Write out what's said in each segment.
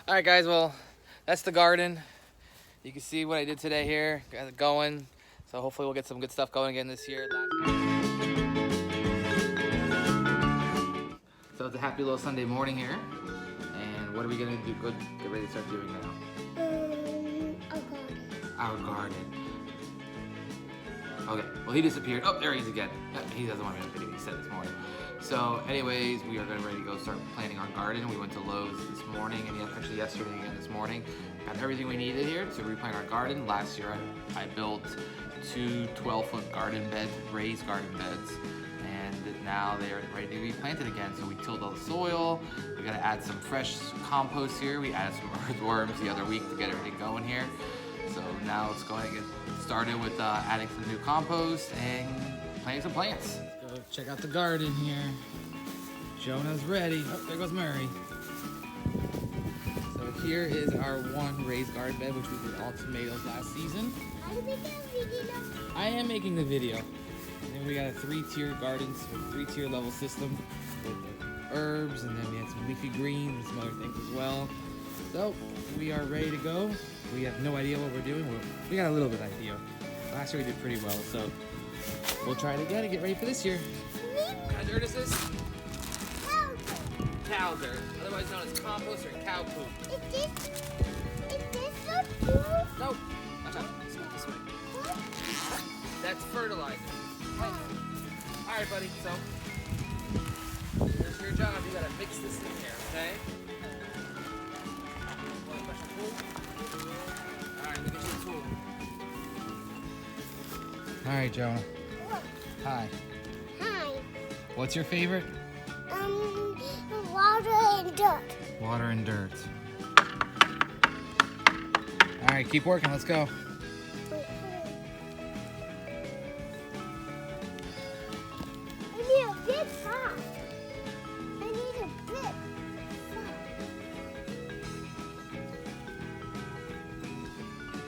All right, guys, well, that's the garden. You can see what I did today here, got it going. So hopefully we'll get some good stuff going again this year. So it's a happy little Sunday morning here. And what are we gonna do? Go get ready to start doing now. Our garden. Our garden. Okay, well he disappeared. Oh, there he is again. He doesn't want me to video, he said this morning. So anyways, we are getting ready to go start planting our garden. We went to Lowe's this morning and actually yesterday again this morning. Got everything we needed here to replant our garden. Last year I built two 12-foot garden beds, raised garden beds. And now they are ready to be planted again. So we tilled all the soil. We gotta add some fresh compost here. We added some earthworms the other week to get everything going here. So now let's go ahead and get started with adding some new compost and planting some plants. Let's go check out the garden here. Jonah's ready. Oh, there goes Murray. So here is our one raised garden bed, which we did all tomatoes last season. Are you making a video? I am making the video. And then we got a 3-tier gardens, 3-tier level system with the herbs, and then we had some leafy greens and some other things as well. So we are ready to go. We have no idea what we're doing. We got a little bit idea. Last year we did pretty well, so we'll try it again and get ready for this year. What kind of dirt is this? Cow dirt, otherwise known as compost or cow poop. Is this the food? No, watch out. This way. That's fertilizer. All right, buddy. So here's your job. You gotta mix this in here, okay? Want to push the tool? All right, let me get you the tool. All right, Jonah. What? Hi. Hi. What's your favorite? Water and dirt. Water and dirt. All right, keep working. Let's go. I need a big pot. I need a big pot.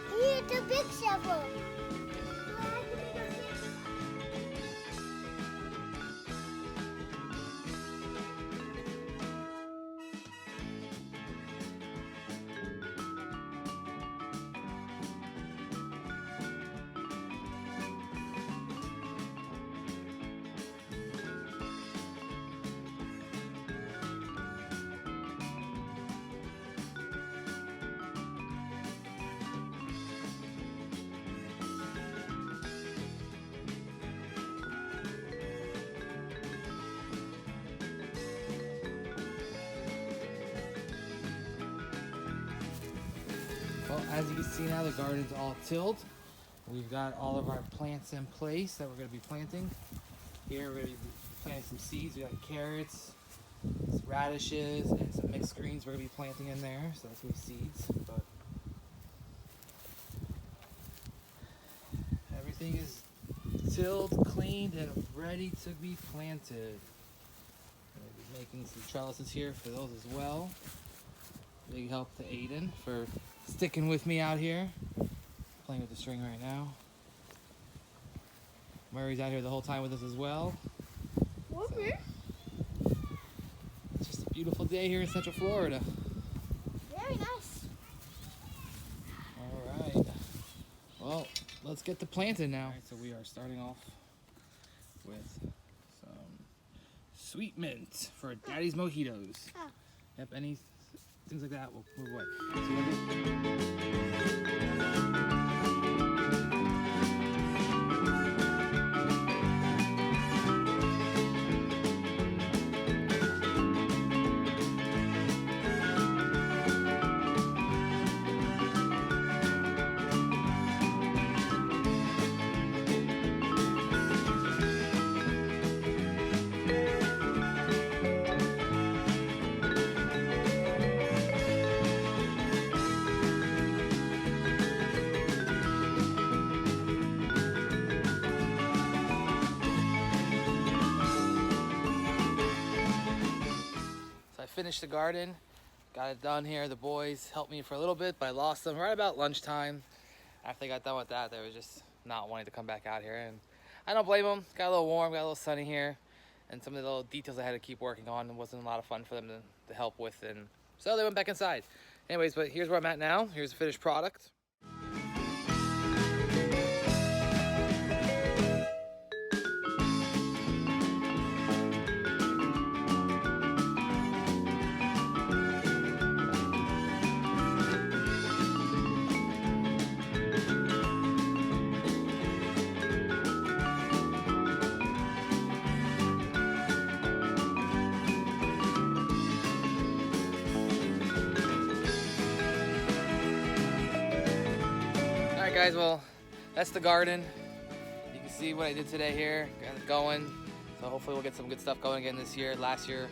I need a big shovel. Well, as you can see now, the garden's all tilled. We've got all of our plants in place that we're going to be planting. Here we're going to be planting some seeds. We got carrots, some radishes, and some mixed greens we're going to be planting in there. So that's going to be seeds. But everything is tilled, cleaned, and ready to be planted. We'll be making some trellises here for those as well. Big help to Aiden for sticking with me out here. Playing with the string right now. Murray's out here the whole time with us as well. Okay. It's just a beautiful day here in Central Florida. Very nice. All right. Well, let's get to planting now. All right, so we are starting off with some sweet mint for Daddy's mojitos. Oh. Yep, any things like that will move away. So finished the garden, got it done here. The boys helped me for a little bit, but I lost them right about lunchtime. After they got done with that, they were just not wanting to come back out here, and I don't blame them. Got a little warm, got a little sunny here, and some of the little details I had to keep working on wasn't a lot of fun for them to help with, and so they went back inside. Anyways, but here's where I'm at now. Here's the finished product. Alright guys, well, that's the garden. You can see what I did today here, got it going. So hopefully we'll get some good stuff going again this year. Last year,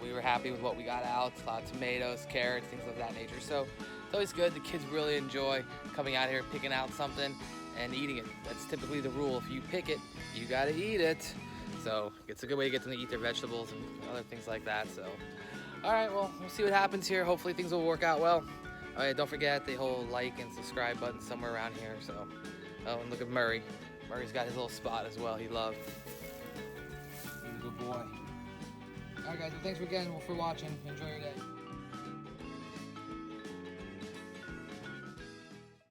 we were happy with what we got out. A lot of tomatoes, carrots, things of that nature. So it's always good. The kids really enjoy coming out here, picking out something and eating it. That's typically the rule. If you pick it, you gotta eat it. So it's a good way to get them to eat their vegetables and other things like that. So, all right, well, we'll see what happens here. Hopefully things will work out well. Oh yeah, don't forget the whole like and subscribe button somewhere around here. So, oh, and look at Murray. Murray's got his little spot as well. He loves. He's a good boy. All right, guys. Well, thanks again for watching. Enjoy your day.